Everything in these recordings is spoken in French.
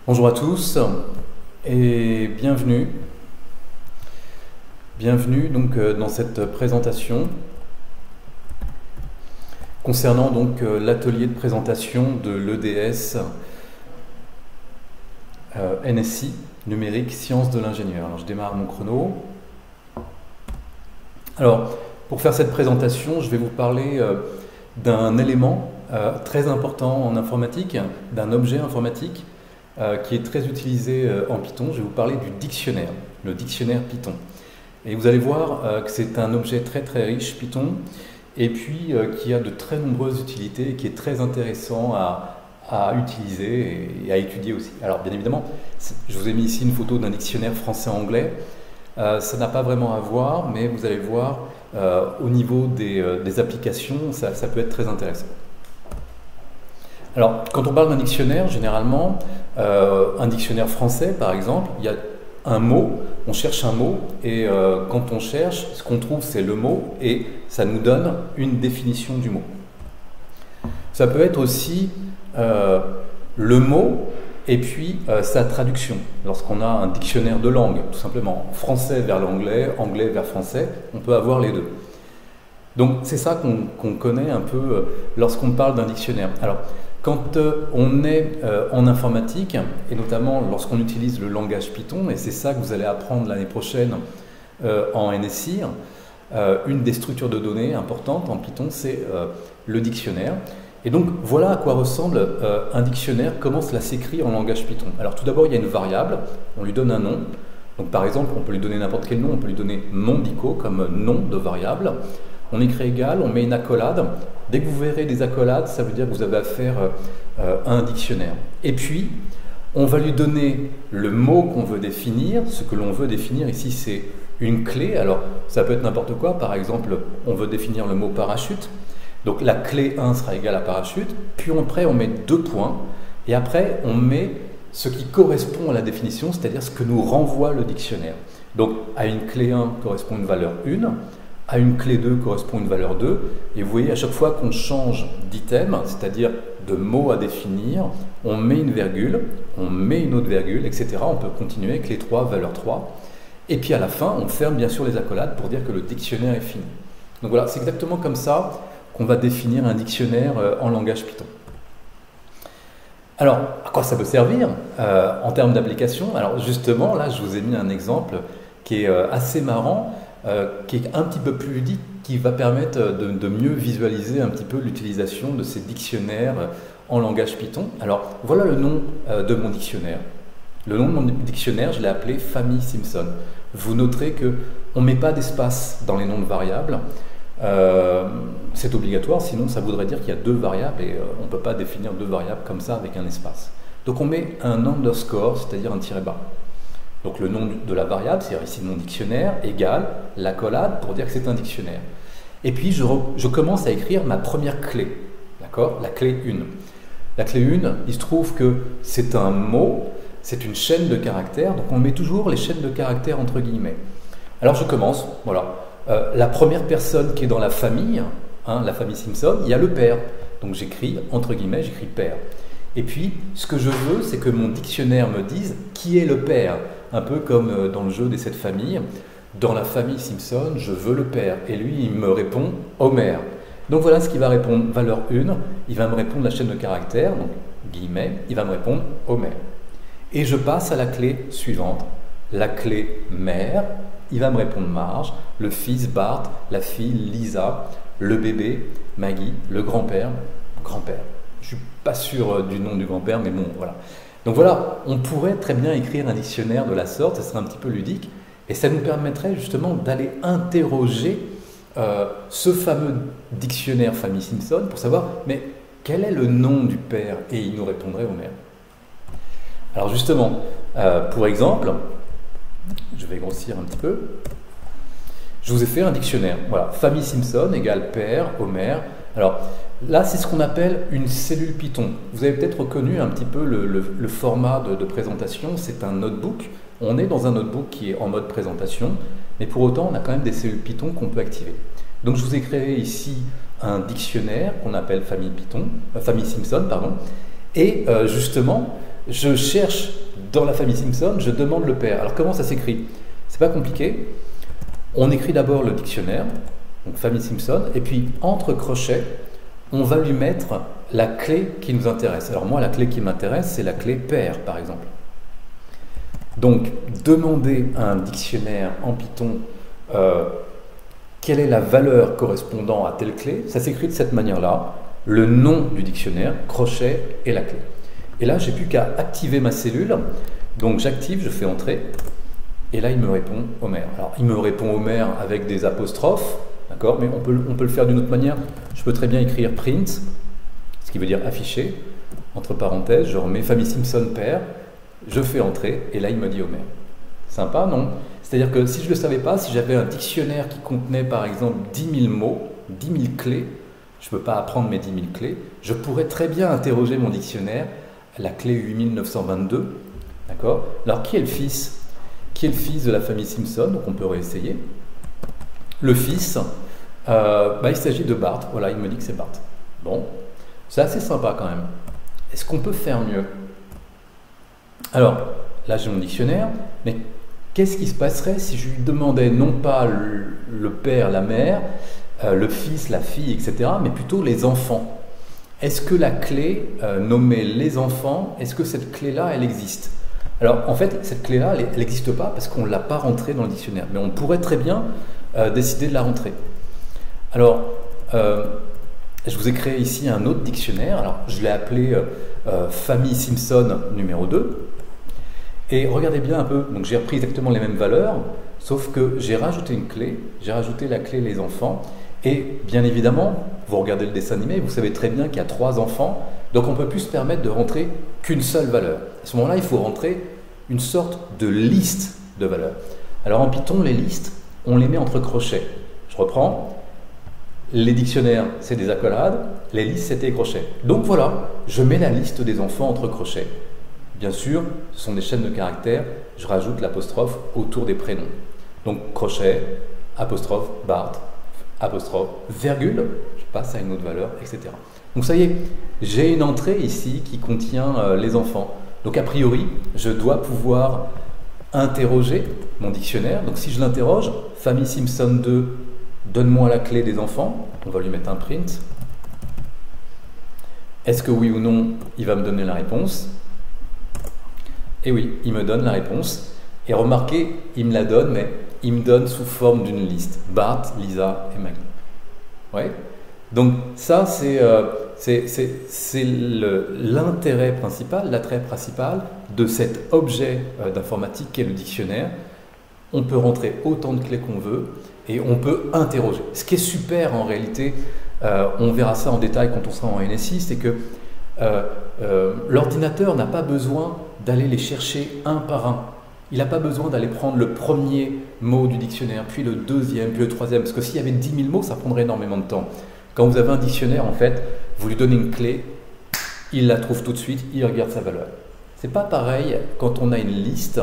Bonjour à tous et bienvenue. Bienvenue donc dans cette présentation concernant donc l'atelier de présentation de l'EDS NSI, numérique, sciences de l'ingénieur. Alors je démarre mon chrono. Alors pour faire cette présentation, je vais vous parler d'un élément très important en informatique, d'un objet informatique qui est très utilisé en Python. Je vais vous parler du dictionnaire, le dictionnaire Python. Et vous allez voir que c'est un objet très très riche, Python, et puis qui a de très nombreuses utilités et qui est très intéressant à utiliser et à étudier aussi. Alors bien évidemment, je vous ai mis ici une photo d'un dictionnaire français-anglais. Ça n'a pas vraiment à voir, mais vous allez voir au niveau des applications, ça peut être très intéressant. Alors, quand on parle d'un dictionnaire, généralement, un dictionnaire français, par exemple, il y a un mot, on cherche un mot, et quand on cherche, ce qu'on trouve, c'est le mot, et ça nous donne une définition du mot. Ça peut être aussi le mot, et puis sa traduction. Lorsqu'on a un dictionnaire de langue, tout simplement, français vers l'anglais, anglais vers français, on peut avoir les deux. Donc, c'est ça qu'on connaît un peu lorsqu'on parle d'un dictionnaire. Alors, quand on est en informatique, et notamment lorsqu'on utilise le langage Python, et c'est ça que vous allez apprendre l'année prochaine en NSI, une des structures de données importantes en Python, c'est le dictionnaire. Et donc voilà à quoi ressemble un dictionnaire, comment cela s'écrit en langage Python. Alors tout d'abord, il y a une variable, on lui donne un nom. Donc par exemple, on peut lui donner n'importe quel nom, on peut lui donner mondico comme nom de variable. On écrit égal, on met une accolade. Dès que vous verrez des accolades, ça veut dire que vous avez affaire à un dictionnaire. Et puis, on va lui donner le mot qu'on veut définir. Ce que l'on veut définir ici, c'est une clé. Alors, ça peut être n'importe quoi. Par exemple, on veut définir le mot parachute. Donc, la clé 1 sera égale à parachute. Puis, après, on met 2 points. Et après, on met ce qui correspond à la définition, c'est-à-dire ce que nous renvoie le dictionnaire. Donc, à une clé 1 correspond une valeur 1. À une clé 2 correspond une valeur 2, et vous voyez à chaque fois qu'on change d'item, c'est-à-dire de mot à définir, on met une virgule, on met une autre virgule, etc. On peut continuer avec les 3, valeur 3, et puis à la fin, on ferme bien sûr les accolades pour dire que le dictionnaire est fini. Donc voilà, c'est exactement comme ça qu'on va définir un dictionnaire en langage Python. Alors, à quoi ça peut servir en termes d'application? Alors justement, là, je vous ai mis un exemple qui est assez marrant, qui est un petit peu plus ludique, qui va permettre de mieux visualiser un petit peu l'utilisation de ces dictionnaires en langage Python. Alors, voilà le nom de mon dictionnaire. Le nom de mon dictionnaire, je l'ai appelé Famille Simpson. Vous noterez qu'on ne met pas d'espace dans les noms de variables. C'est obligatoire, sinon ça voudrait dire qu'il y a 2 variables et on ne peut pas définir 2 variables comme ça avec un espace. Donc on met un underscore, c'est-à-dire un tiret bas. Donc le nom de la variable, c'est-à-dire ici mon dictionnaire, égale l'accolade pour dire que c'est un dictionnaire. Et puis je commence à écrire ma première clé, d'accord? La clé 1. La clé 1, il se trouve que c'est un mot, c'est une chaîne de caractères, donc on met toujours les chaînes de caractères entre guillemets. Alors je commence, voilà. La première personne qui est dans la famille Simpson, il y a le père. Donc j'écris, entre guillemets, j'écris père. Et puis, ce que je veux, c'est que mon dictionnaire me dise qui est le père. Un peu comme dans le jeu des 7 familles. Dans la famille Simpson, je veux le père. Et lui, il me répond Homer. Donc voilà ce qu'il va répondre. Valeur 1, il va me répondre la chaîne de caractères, donc guillemets, il va me répondre Homer. Et je passe à la clé suivante. La clé mère, il va me répondre Marge, le fils Bart, la fille Lisa, le bébé Maggie, le grand-père, grand-père. Je ne suis pas sûr du nom du grand-père, mais bon, voilà. Donc voilà, on pourrait très bien écrire un dictionnaire de la sorte, ça serait un petit peu ludique, et ça nous permettrait justement d'aller interroger ce fameux dictionnaire Famille Simpson pour savoir, mais quel est le nom du père? Et il nous répondrait Homer. Alors justement, pour exemple, je vais grossir un petit peu, je vous ai fait un dictionnaire. Voilà, Famille Simpson égale père, Homer. Alors là, c'est ce qu'on appelle une cellule Python. Vous avez peut-être reconnu un petit peu le format de présentation. C'est un notebook. On est dans un notebook qui est en mode présentation, mais pour autant, on a quand même des cellules Python qu'on peut activer. Donc je vous ai créé ici un dictionnaire qu'on appelle Famille Simpson, pardon. Et justement, je cherche dans la famille Simpson, je demande le père. Alors comment ça s'écrit? C'est pas compliqué. On écrit d'abord le dictionnaire, donc famille Simpson, et puis entre crochets, on va lui mettre la clé qui nous intéresse. Alors moi, la clé qui m'intéresse, c'est la clé père, par exemple. Donc, demander à un dictionnaire en Python quelle est la valeur correspondant à telle clé, ça s'écrit de cette manière-là, le nom du dictionnaire, crochet et la clé. Et là, j'ai plus qu'à activer ma cellule. Donc j'active, je fais entrer, et là il me répond Homer. Alors il me répond Homer avec des apostrophes, d'accord, mais on peut le faire d'une autre manière. Je peux très bien écrire print, ce qui veut dire afficher, entre parenthèses, je remets famille Simpson père, je fais entrer, et là il me dit Homer. Sympa, non? C'est-à-dire que si je ne le savais pas, si j'avais un dictionnaire qui contenait par exemple 10 000 mots, 10 000 clés, je ne peux pas apprendre mes 10 000 clés, je pourrais très bien interroger mon dictionnaire, la clé 8922, d'accord? Alors qui est le fils? Qui est le fils de la famille Simpson? Donc on peut réessayer. Le fils, il s'agit de Bart, voilà, il me dit que c'est Bart. Bon, c'est assez sympa quand même. Est-ce qu'on peut faire mieux? Alors, là j'ai mon dictionnaire, mais qu'est-ce qui se passerait si je lui demandais non pas le père, la mère, le fils, la fille, etc., mais plutôt les enfants? Est-ce que la clé nommée les enfants, est-ce que cette clé-là, elle existe? Alors en fait, cette clé-là, elle n'existe pas parce qu'on ne l'a pas rentrée dans le dictionnaire, mais on pourrait très bien décider de la rentrer. Alors, je vous ai créé ici un autre dictionnaire, alors je l'ai appelé famille Simpson numéro 2. Et regardez bien un peu, donc j'ai repris exactement les mêmes valeurs, sauf que j'ai rajouté une clé, j'ai rajouté la clé les enfants, et bien évidemment, vous regardez le dessin animé, vous savez très bien qu'il y a 3 enfants, donc on ne peut plus se permettre de rentrer qu'une seule valeur. À ce moment-là, il faut rentrer une sorte de liste de valeurs. Alors en Python, les listes, on les met entre crochets. Je reprends, les dictionnaires, c'est des accolades, les listes, c'est des crochets. Donc voilà, je mets la liste des enfants entre crochets. Bien sûr, ce sont des chaînes de caractères, je rajoute l'apostrophe autour des prénoms. Donc crochet, apostrophe, Bart, apostrophe, virgule, je passe à une autre valeur, etc. Donc ça y est, j'ai une entrée ici qui contient les enfants. Donc a priori, je dois pouvoir interroger mon dictionnaire. Donc si je l'interroge, famille Simpson 2, donne-moi la clé des enfants, on va lui mettre un print. Est-ce que oui ou non, il va me donner la réponse? Et oui, il me donne la réponse. Et remarquez, il me la donne, mais il me donne sous forme d'une liste. Bart, Lisa et Maggie. Ouais. Donc ça, c'est l'intérêt principal, l'attrait principal de cet objet d'informatique qu'est le dictionnaire. On peut rentrer autant de clés qu'on veut et on peut interroger. Ce qui est super en réalité, on verra ça en détail quand on sera en NSI, c'est que l'ordinateur n'a pas besoin d'aller les chercher un par un. Il n'a pas besoin d'aller prendre le premier mot du dictionnaire, puis le deuxième, puis le troisième, parce que s'il y avait 10 000 mots, ça prendrait énormément de temps. Quand vous avez un dictionnaire, en fait, vous lui donnez une clé, il la trouve tout de suite, il regarde sa valeur. C'est pas pareil quand on a une liste.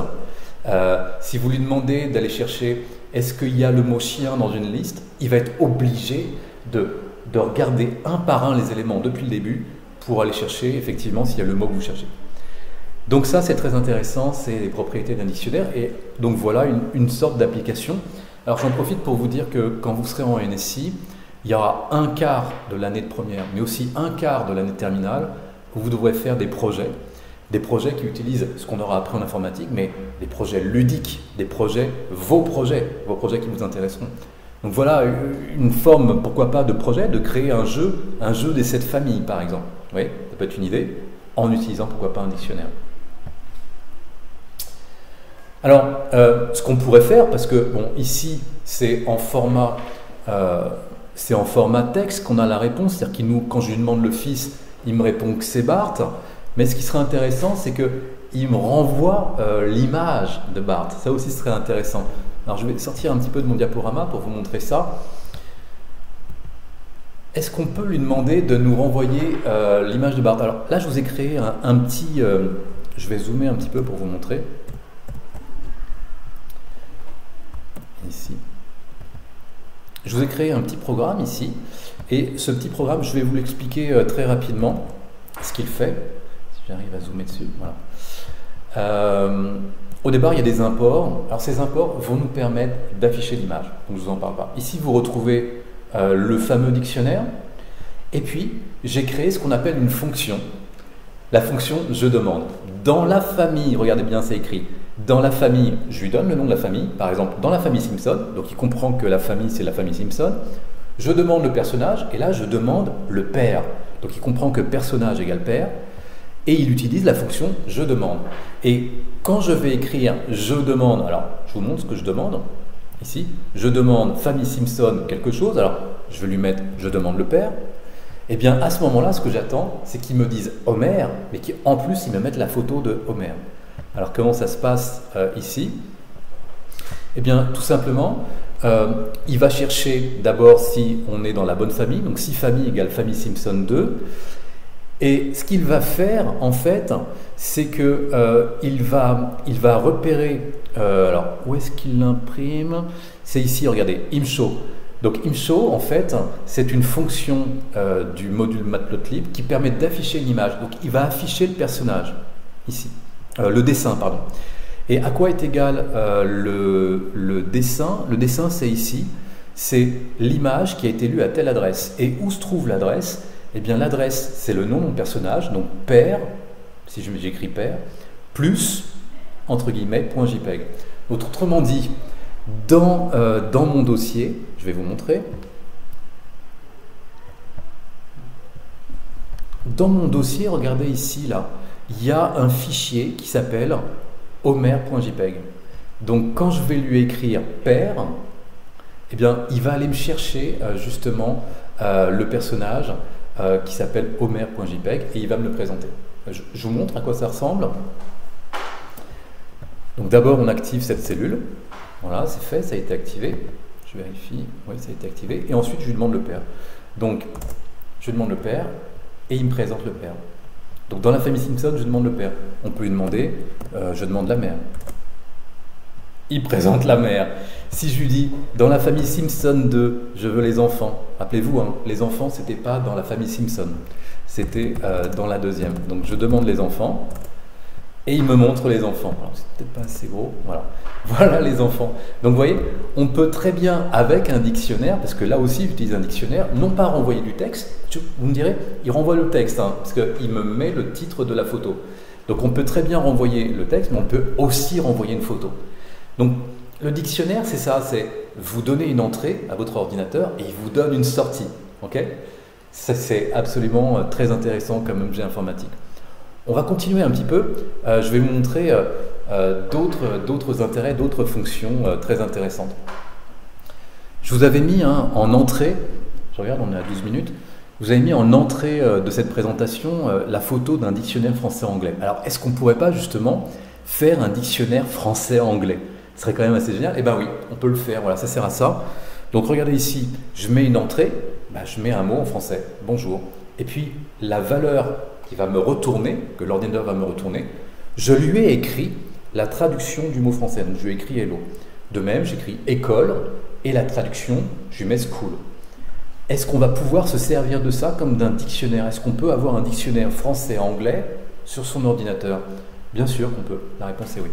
Si vous lui demandez d'aller chercher est-ce qu'il y a le mot chien dans une liste, il va être obligé de regarder un par un les éléments depuis le début pour aller chercher effectivement s'il y a le mot que vous cherchez. Donc ça, c'est très intéressant, c'est les propriétés d'un dictionnaire. Et donc voilà une sorte d'application. Alors j'en profite pour vous dire que quand vous serez en NSI, il y aura un quart de l'année de première, mais aussi un quart de l'année de terminale, où vous devrez faire des projets qui utilisent ce qu'on aura appris en informatique, mais des projets ludiques, vos projets qui vous intéresseront. Donc voilà une forme, pourquoi pas, de projet, de créer un jeu des 7 familles par exemple. Oui, ça peut être une idée, en utilisant pourquoi pas un dictionnaire. Alors, ce qu'on pourrait faire, parce que bon, ici c'est en format texte qu'on a la réponse, c'est-à-dire quand je lui demande le fils, il me répond que c'est Bart. Mais ce qui serait intéressant, c'est qu'il me renvoie l'image de Bart. Ça aussi serait intéressant. Alors je vais sortir un petit peu de mon diaporama pour vous montrer ça. Est-ce qu'on peut lui demander de nous renvoyer l'image de Bart? Alors là, je vous ai créé un petit... je vais zoomer un petit peu pour vous montrer. Ici. Je vous ai créé un petit programme ici. Et ce petit programme, je vais vous l'expliquer très rapidement, ce qu'il fait. J'arrive à zoomer dessus. Voilà. Au départ, il y a des imports. Alors ces imports vont nous permettre d'afficher l'image. Donc je vous en parle pas. Ici, vous retrouvez le fameux dictionnaire. Et puis, j'ai créé ce qu'on appelle une fonction. La fonction « je demande ». Dans la famille, regardez bien, c'est écrit. Dans la famille, je lui donne le nom de la famille. Par exemple, dans la famille Simpson. Donc il comprend que la famille, c'est la famille Simpson. Je demande le personnage. Et là, je demande le père. Donc il comprend que personnage égale père. Et il utilise la fonction « je demande ». Et quand je vais écrire « je demande », alors je vous montre ce que je demande, ici, je demande famille Simpson quelque chose, alors je vais lui mettre « je demande le père », et bien à ce moment-là, ce que j'attends, c'est qu'ils me disent « Homer », mais qu'en plus, ils me mettent la photo de Homer. Alors comment ça se passe ici? Eh bien tout simplement, il va chercher d'abord si on est dans la bonne famille, donc si famille égale famille Simpson 2, et ce qu'il va faire, en fait, c'est que il va repérer. Alors, où est-ce qu'il l'imprime? C'est ici, regardez, ImShow. Donc, ImShow, en fait, c'est une fonction du module Matplotlib qui permet d'afficher une image. Donc, il va afficher le personnage, ici. Le dessin, pardon. Et à quoi est égal le dessin? Le dessin, c'est ici. C'est l'image qui a été lue à telle adresse. Et où se trouve l'adresse? Eh bien, l'adresse, c'est le nom de mon personnage, donc père, si j'écris père, plus, entre guillemets, .jpeg. Donc, autrement dit, dans mon dossier, je vais vous montrer, dans mon dossier, regardez ici, là, il y a un fichier qui s'appelle homer.jpg. Donc, quand je vais lui écrire père, eh bien, il va aller me chercher justement le personnage qui s'appelle homer.jpg et il va me le présenter. Je vous montre à quoi ça ressemble. Donc d'abord on active cette cellule. Voilà, c'est fait, ça a été activé. Je vérifie, oui, ça a été activé. Et ensuite je lui demande le père. Donc je lui demande le père et il me présente le père. Donc dans la famille Simpson, je demande le père. On peut lui demander, je demande la mère. Il présente la mère. Si je lui dis, dans la famille Simpson 2, je veux les enfants. Rappelez-vous, hein, les enfants, c'était pas dans la famille Simpson. C'était dans la deuxième. Donc je demande les enfants et il me montre les enfants. Alors c'est peut-être pas assez gros. Voilà. Voilà les enfants. Donc vous voyez, on peut très bien, avec un dictionnaire, parce que là aussi j'utilise un dictionnaire, non pas renvoyer du texte. Vous me direz, il renvoie le texte, hein, parce qu'il me met le titre de la photo. Donc on peut très bien renvoyer le texte, mais on peut aussi renvoyer une photo. Donc, le dictionnaire, c'est ça, c'est vous donner une entrée à votre ordinateur et il vous donne une sortie. Okay, ça, c'est absolument très intéressant comme objet informatique. On va continuer un petit peu. Je vais vous montrer d'autres intérêts, d'autres fonctions très intéressantes. Je vous avais mis en entrée, je regarde, on est à 12 minutes, je vous avais mis en entrée de cette présentation la photo d'un dictionnaire français-anglais. Alors, est-ce qu'on ne pourrait pas justement faire un dictionnaire français-anglais? Ce serait quand même assez génial. Eh bien oui, on peut le faire, voilà, ça sert à ça. Donc regardez ici, je mets une entrée, je mets un mot en français, bonjour, et puis la valeur qui va me retourner, que l'ordinateur va me retourner, je lui ai écrit la traduction du mot français, donc je lui ai écrit hello. De même, j'écris école, et la traduction, je lui mets school. Est-ce qu'on va pouvoir se servir de ça comme d'un dictionnaire? Est-ce qu'on peut avoir un dictionnaire français-anglais sur son ordinateur? Bien sûr qu'on peut, la réponse est oui.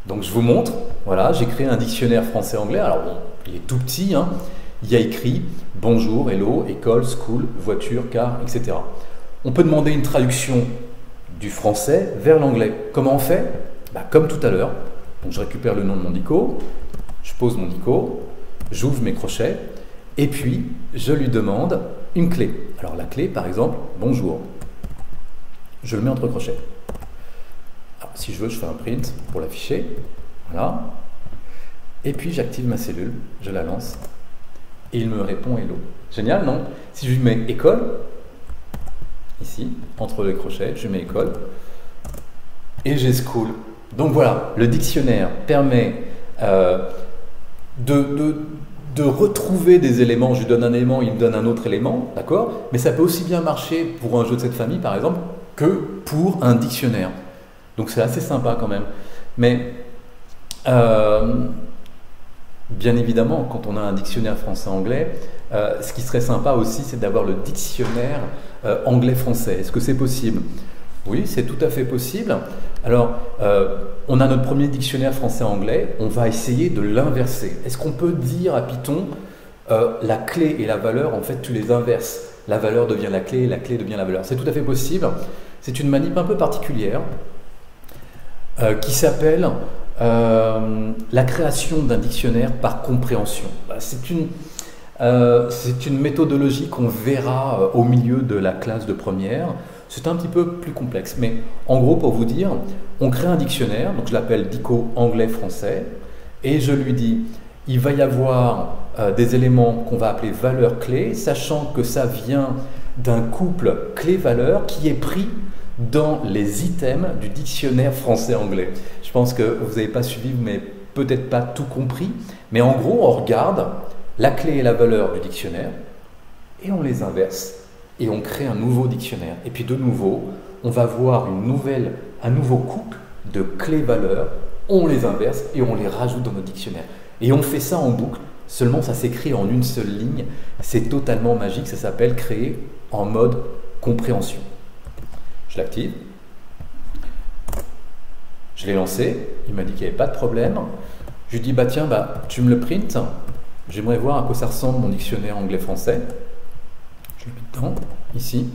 Donc je vous montre, voilà, j'ai créé un dictionnaire français-anglais. Alors bon, il est tout petit, hein. Il y a écrit bonjour, hello, école, school, voiture, car, etc. On peut demander une traduction du français vers l'anglais. Comment on fait? Comme tout à l'heure. Donc je récupère le nom de mon dico, je pose mon dico, j'ouvre mes crochets et puis je lui demande une clé. Alors la clé, par exemple, bonjour. Je le mets entre crochets. Alors, si je veux, je fais un print pour l'afficher. Voilà. Et puis j'active ma cellule, je la lance et il me répond hello. Génial, non? Si je lui mets école, ici, entre les crochets, je mets école et j'ai school. Donc voilà, le dictionnaire permet de retrouver des éléments. Je lui donne un élément, il me donne un autre élément, d'accord? Mais ça peut aussi bien marcher pour un jeu de cette famille, par exemple, que pour un dictionnaire. Donc c'est assez sympa quand même. Mais bien évidemment, quand on a un dictionnaire français-anglais, ce qui serait sympa aussi, c'est d'avoir le dictionnaire anglais-français. Est-ce que c'est possible? Oui, c'est tout à fait possible. Alors, on a notre premier dictionnaire français-anglais, on va essayer de l'inverser. Est-ce qu'on peut dire à Python, la clé et la valeur, en fait, tu les inverses. La valeur devient la clé devient la valeur. C'est tout à fait possible. C'est une manip un peu particulière qui s'appelle la création d'un dictionnaire par compréhension. C'est une méthodologie qu'on verra au milieu de la classe de première. C'est un petit peu plus complexe, mais en gros, pour vous dire, on crée un dictionnaire, donc je l'appelle Dico anglais-français, et je lui dis, il va y avoir des éléments qu'on va appeler valeurs clés, sachant que ça vient d'un couple clé-valeur qui est pris dans les items du dictionnaire français-anglais. Je pense que vous n'avez pas suivi, mais peut-être pas tout compris, mais en gros, on regarde la clé et la valeur du dictionnaire, et on les inverse. Et on crée un nouveau dictionnaire. Et puis de nouveau, on va voir un nouveau couple de clés-valeurs, on les inverse et on les rajoute dans notre dictionnaire. Et on fait ça en boucle, seulement ça s'écrit en une seule ligne. C'est totalement magique, ça s'appelle créer en mode compréhension. Je l'active. Je l'ai lancé, il m'a dit qu'il n'y avait pas de problème. Je lui dis, bah tiens, tu me le printes. J'aimerais voir à quoi ça ressemble mon dictionnaire anglais-français. Je le mets dedans, ici.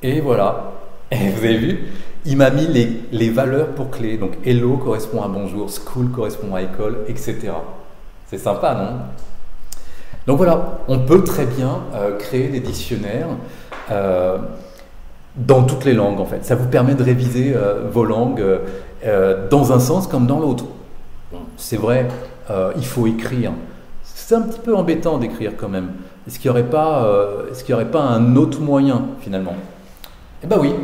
Et voilà. Et vous avez vu, il m'a mis les valeurs pour clés. Donc, hello correspond à bonjour, school correspond à école, etc. C'est sympa, non? Donc voilà, on peut très bien créer des dictionnaires dans toutes les langues, en fait. Ça vous permet de réviser vos langues dans un sens comme dans l'autre. C'est vrai, il faut écrire. C'est un petit peu embêtant d'écrire quand même. Est-ce qu'il n'y aurait pas un autre moyen finalement? Eh bien oui,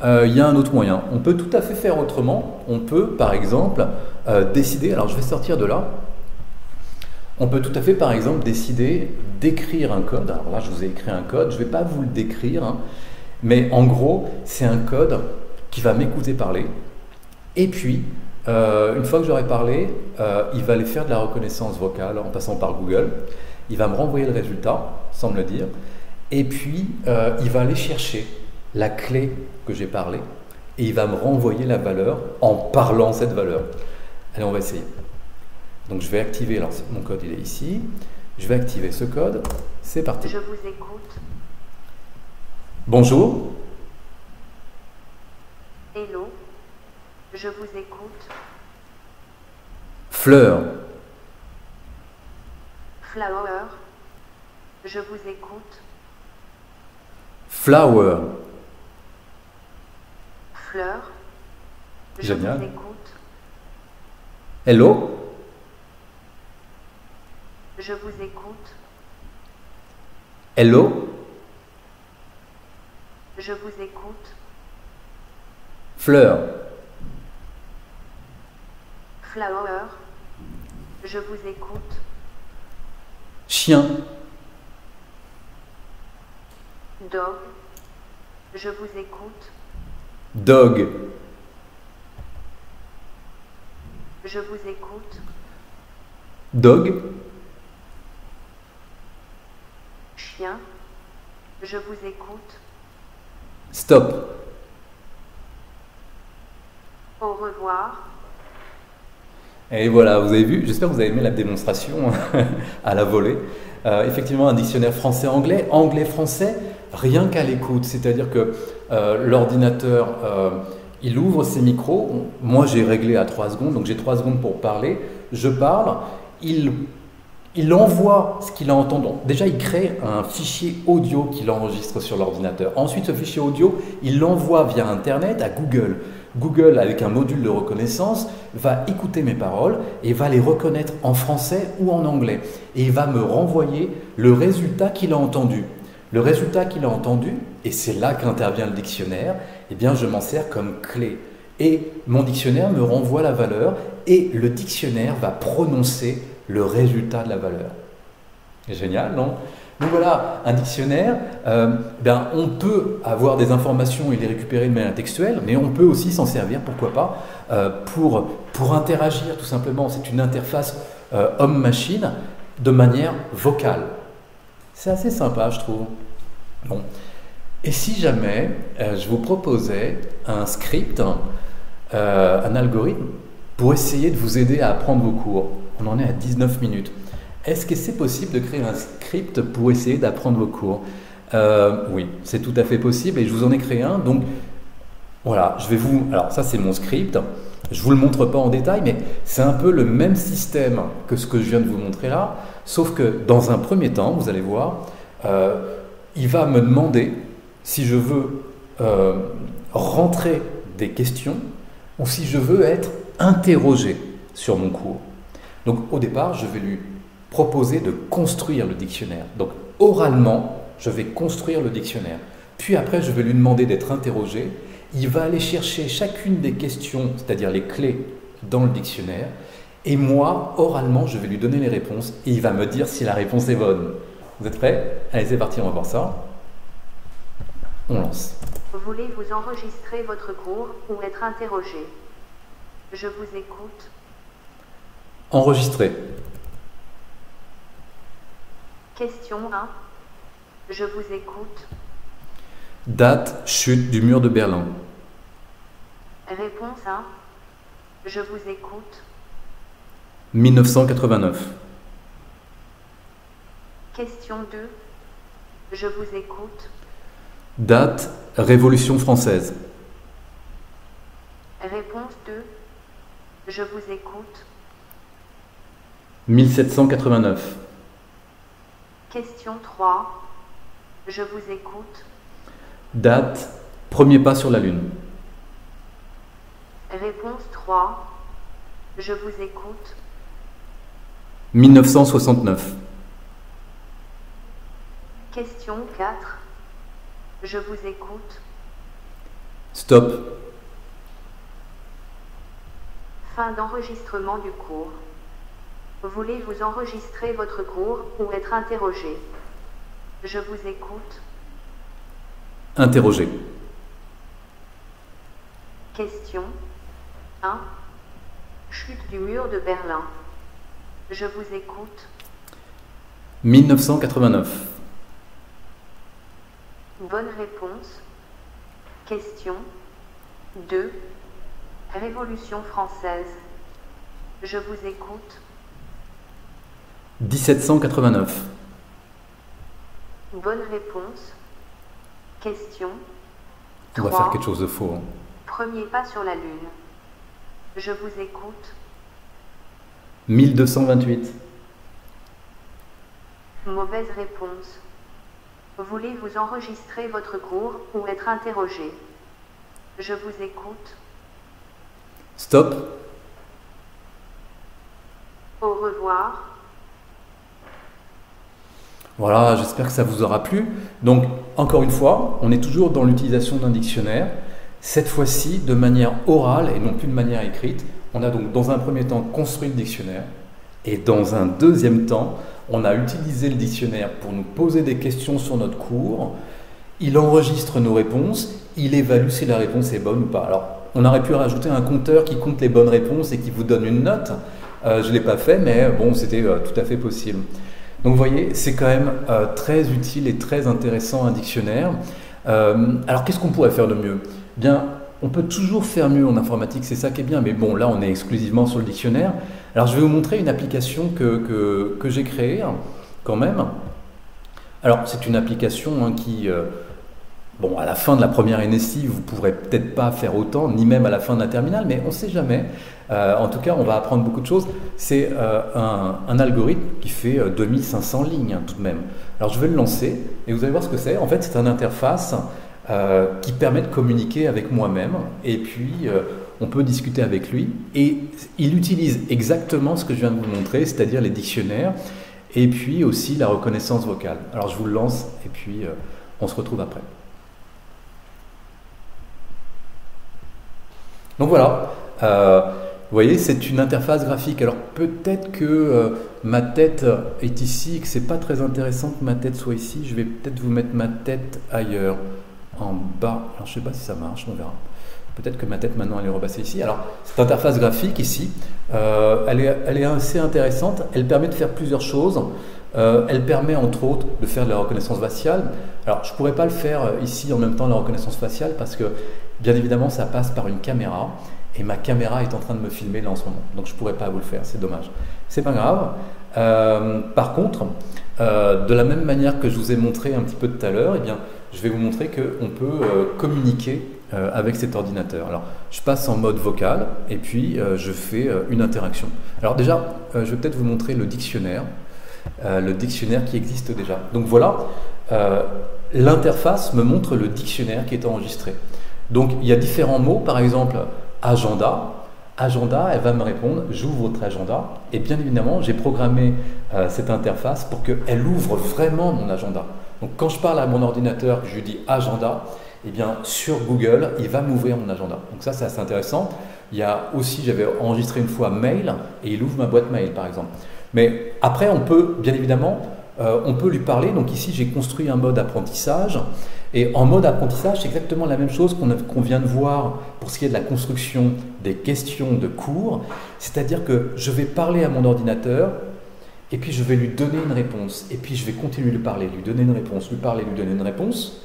il y a un autre moyen. On peut tout à fait faire autrement. On peut par exemple décider, alors je vais sortir de là, on peut tout à fait par exemple décider d'écrire un code. Alors là je vous ai écrit un code, je ne vais pas vous le décrire, hein, mais en gros c'est un code qui va m'écouter parler et puis une fois que j'aurai parlé, il va aller faire de la reconnaissance vocale en passant par Google. Il va me renvoyer le résultat, sans me le dire, et puis il va aller chercher la clé que j'ai parlé, et il va me renvoyer la valeur en parlant cette valeur. Allez, on va essayer. Donc je vais activer, alors mon code il est ici, je vais activer ce code, c'est parti. Je vous écoute. Bonjour. Hello. Je vous écoute. Fleur. Flower. Je vous écoute. Flower. Fleur. Je Génial. vous écoute. Hello. Je vous écoute. Hello. Je vous écoute. Fleur. Flower. Je vous écoute. Chien. Dog. Je vous écoute. Dog. Je vous écoute. Dog. Chien. Je vous écoute. Stop. Au revoir. Et voilà, vous avez vu, j'espère que vous avez aimé la démonstration à la volée. Effectivement, un dictionnaire français-anglais, anglais-français, rien qu'à l'écoute. C'est-à-dire que l'ordinateur, il ouvre ses micros. Moi, j'ai réglé à 3 secondes, donc j'ai 3 secondes pour parler. Je parle, il envoie ce qu'il a entendu. Donc, déjà, il crée un fichier audio qu'il enregistre sur l'ordinateur. Ensuite, ce fichier audio, il l'envoie via Internet à Google. Google, avec un module de reconnaissance, va écouter mes paroles et va les reconnaître en français ou en anglais. Et il va me renvoyer le résultat qu'il a entendu. Le résultat qu'il a entendu, et c'est là qu'intervient le dictionnaire, eh bien je m'en sers comme clé. Et mon dictionnaire me renvoie la valeur et le dictionnaire va prononcer le résultat de la valeur. C'est génial, non? Donc voilà, un dictionnaire, on peut avoir des informations et les récupérer de manière textuelle, mais on peut aussi s'en servir, pourquoi pas, pour interagir tout simplement. C'est une interface homme-machine de manière vocale. C'est assez sympa, je trouve. Bon. Et si jamais je vous proposais un script, un algorithme pour essayer de vous aider à apprendre vos cours? On en est à 19 minutes. Est-ce que c'est possible de créer un script pour essayer d'apprendre vos cours? Oui, c'est tout à fait possible et je vous en ai créé un. Donc voilà, je vais vous... Alors ça c'est mon script. Je ne vous le montre pas en détail, mais c'est un peu le même système que ce que je viens de vous montrer là, sauf que dans un premier temps, vous allez voir, il va me demander si je veux rentrer des questions ou si je veux être interrogé sur mon cours. Donc au départ, je vais lui proposer de construire le dictionnaire. Donc oralement, je vais construire le dictionnaire. Puis après, je vais lui demander d'être interrogé. Il va aller chercher chacune des questions, c'est-à-dire les clés, dans le dictionnaire. Et moi, oralement, je vais lui donner les réponses et il va me dire si la réponse est bonne. Vous êtes prêts? Allez, c'est parti, on va voir ça. On lance. Voulez-vous enregistrer votre cours ou être interrogé? Je vous écoute. Enregistrer. Question 1. Je vous écoute. Date, chute du mur de Berlin. Réponse 1. Je vous écoute. 1989. Question 2. Je vous écoute. Date, Révolution française. Réponse 2. Je vous écoute. 1789. Question 3. Je vous écoute. Date, premier pas sur la Lune. Réponse 3. Je vous écoute. 1969. Question 4. Je vous écoute. Stop. Fin d'enregistrement du cours. Voulez-vous enregistrer votre cours ou être interrogé? Je vous écoute. Interroger. Question 1. Chute du mur de Berlin. Je vous écoute. 1989. Bonne réponse. Question 2. Révolution française. Je vous écoute. 1789. Bonne réponse. Question On va 3. faire quelque chose de faux. Hein. Premier pas sur la Lune. Je vous écoute. 1228. Mauvaise réponse. Voulez-vous enregistrer votre cours ou être interrogé? Je vous écoute. Stop. Au revoir. Voilà, j'espère que ça vous aura plu. Donc, encore une fois, on est toujours dans l'utilisation d'un dictionnaire, cette fois-ci de manière orale et non plus de manière écrite. On a donc dans un premier temps construit le dictionnaire et dans un deuxième temps, on a utilisé le dictionnaire pour nous poser des questions sur notre cours. Il enregistre nos réponses, il évalue si la réponse est bonne ou pas. Alors, on aurait pu rajouter un compteur qui compte les bonnes réponses et qui vous donne une note. Je ne l'ai pas fait, mais bon, c'était tout à fait possible. Donc vous voyez, c'est quand même très utile et très intéressant un dictionnaire. Alors qu'est-ce qu'on pourrait faire de mieux? Bien, on peut toujours faire mieux en informatique, c'est ça qui est bien, mais bon, là on est exclusivement sur le dictionnaire. Alors je vais vous montrer une application que j'ai créée quand même. Alors c'est une application qui, bon, à la fin de la première NSI, vous ne pourrez peut-être pas faire autant, ni même à la fin de la terminale, mais on ne sait jamais. En tout cas, on va apprendre beaucoup de choses. C'est un algorithme qui fait 2500 lignes tout de même. Alors je vais le lancer et vous allez voir ce que c'est. En fait, c'est une interface qui permet de communiquer avec moi-même et puis on peut discuter avec lui. Et il utilise exactement ce que je viens de vous montrer, c'est-à-dire les dictionnaires et puis aussi la reconnaissance vocale. Alors je vous le lance et puis on se retrouve après. Donc voilà. Vous voyez, c'est une interface graphique. Alors peut-être que ma tête est ici et que c'est pas très intéressant que ma tête soit ici. Je vais peut-être vous mettre ma tête ailleurs, en bas. Alors je sais pas si ça marche, on verra. Peut-être que ma tête maintenant elle est repassée ici. Alors cette interface graphique ici, elle est assez intéressante. Elle permet de faire plusieurs choses. Elle permet entre autres de faire de la reconnaissance faciale. Alors je ne pourrais pas le faire ici en même temps la reconnaissance faciale parce que bien évidemment ça passe par une caméra et ma caméra est en train de me filmer là en ce moment. Donc je ne pourrais pas vous le faire, c'est dommage. C'est pas grave. Par contre, de la même manière que je vous ai montré un petit peu tout à l'heure, eh bien, je vais vous montrer qu'on peut communiquer avec cet ordinateur. Alors, je passe en mode vocal et puis je fais une interaction. Alors déjà, je vais peut-être vous montrer le dictionnaire qui existe déjà. Donc voilà, l'interface me montre le dictionnaire qui est enregistré. Donc il y a différents mots, par exemple agenda. Agenda, elle va me répondre, j'ouvre votre agenda. Et bien évidemment, j'ai programmé cette interface pour qu'elle ouvre vraiment mon agenda. Donc quand je parle à mon ordinateur, je lui dis agenda, eh bien sur Google, il va m'ouvrir mon agenda. Donc ça, c'est assez intéressant. Il y a aussi, j'avais enregistré une fois mail et il ouvre ma boîte mail, par exemple. Mais après, on peut, bien évidemment, on peut lui parler. Donc ici, j'ai construit un mode apprentissage. Et en mode apprentissage, c'est exactement la même chose qu'on vient de voir pour ce qui est de la construction des questions de cours. C'est-à-dire que je vais parler à mon ordinateur et puis je vais lui donner une réponse. Et puis je vais continuer de lui parler, lui donner une réponse, lui parler, lui donner une réponse.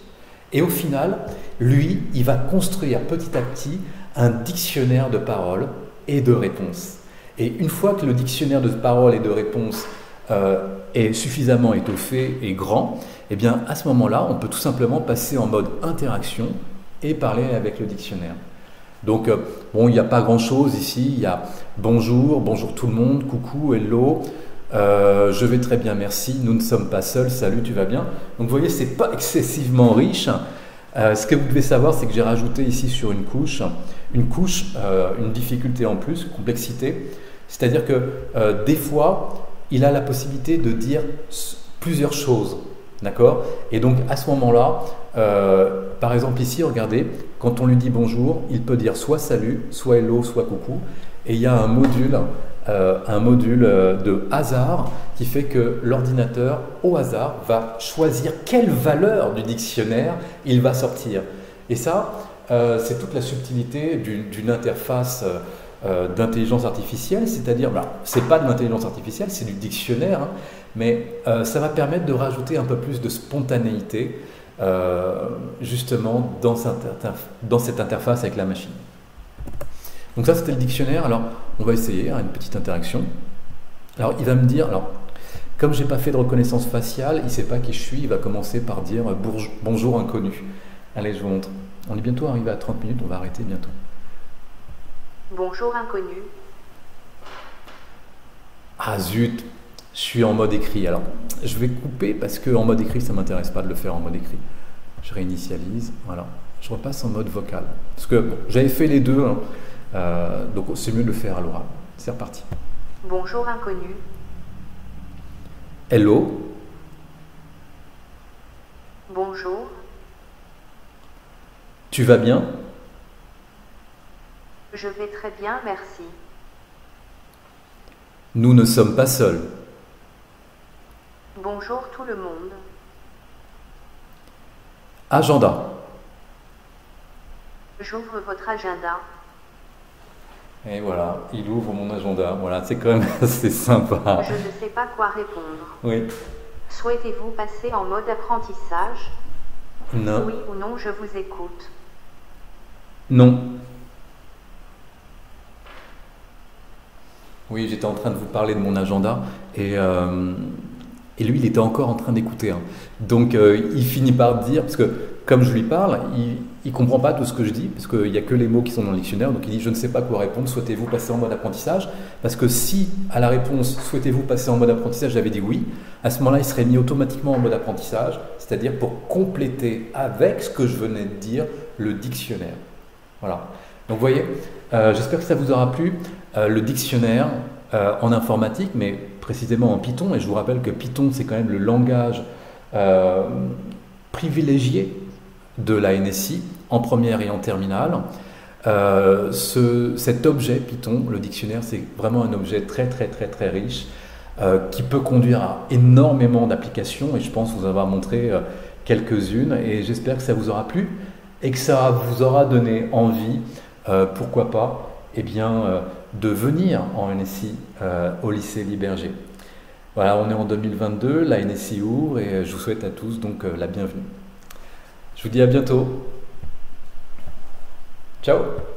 Et au final, lui, il va construire petit à petit un dictionnaire de paroles et de réponses. Et une fois que le dictionnaire de paroles et de réponses est suffisamment étoffé et grand, eh bien à ce moment-là, on peut tout simplement passer en mode interaction et parler avec le dictionnaire. Donc bon, il n'y a pas grand-chose ici, il y a bonjour, bonjour tout le monde, coucou, hello, je vais très bien, merci, nous ne sommes pas seuls, salut, tu vas bien. Donc vous voyez, c'est pas excessivement riche. Ce que vous devez savoir, c'est que j'ai rajouté ici sur une couche, une difficulté en plus, complexité. C'est-à-dire que des fois, il a la possibilité de dire plusieurs choses, d'accord? Et donc à ce moment-là, par exemple ici, regardez, quand on lui dit bonjour, il peut dire soit salut, soit hello, soit coucou. Et il y a un module de hasard qui fait que l'ordinateur, au hasard, va choisir quelle valeur du dictionnaire il va sortir. Et ça, c'est toute la subtilité d'une interface d'intelligence artificielle, c'est-à-dire, c'est pas de l'intelligence artificielle, c'est du dictionnaire, hein, mais ça va permettre de rajouter un peu plus de spontanéité justement dans cette interface avec la machine. Donc ça, c'était le dictionnaire. Alors, on va essayer une petite interaction. Alors, il va me dire, alors, comme j'ai pas fait de reconnaissance faciale, il sait pas qui je suis, il va commencer par dire bonjour inconnu. Allez, je vous montre. On est bientôt arrivé à 30 minutes, on va arrêter bientôt. Bonjour inconnu. Ah zut, je suis en mode écrit. Alors, je vais couper parce qu'en mode écrit, ça ne m'intéresse pas de le faire en mode écrit. Je réinitialise, voilà. Je repasse en mode vocal. Parce que bon, j'avais fait les deux, hein, donc c'est mieux de le faire à l'oral. C'est reparti. Bonjour inconnu. Hello. Bonjour. Tu vas bien? Je vais très bien, merci. Nous ne sommes pas seuls. Bonjour tout le monde. Agenda. J'ouvre votre agenda. Et voilà, il ouvre mon agenda. Voilà, c'est quand même assez sympa. Je ne sais pas quoi répondre. Oui. Souhaitez-vous passer en mode apprentissage? Non. Oui ou non, je vous écoute. Non. Oui, j'étais en train de vous parler de mon agenda et lui, il était encore en train d'écouter. Hein. Donc, il finit par dire, parce que comme je lui parle, il ne comprend pas tout ce que je dis, parce qu'il n'y a que les mots qui sont dans le dictionnaire. Donc, il dit, je ne sais pas quoi répondre, souhaitez-vous passer en mode apprentissage? Parce que si, à la réponse, souhaitez-vous passer en mode apprentissage, j'avais dit oui, à ce moment-là, il serait mis automatiquement en mode apprentissage, c'est-à-dire pour compléter avec ce que je venais de dire, le dictionnaire. Voilà. Donc, vous voyez, j'espère que ça vous aura plu. Le dictionnaire en informatique, mais précisément en Python, et je vous rappelle que Python, c'est quand même le langage privilégié de la NSI, en première et en terminale. Cet objet Python, le dictionnaire, c'est vraiment un objet très très très très riche, qui peut conduire à énormément d'applications, et je pense vous avoir montré quelques-unes, et j'espère que ça vous aura plu, et que ça vous aura donné envie, pourquoi pas, eh bien, de venir en NSI au lycée Liberger. Voilà, on est en 2022, la NSI ouvre et je vous souhaite à tous donc la bienvenue. Je vous dis à bientôt. Ciao!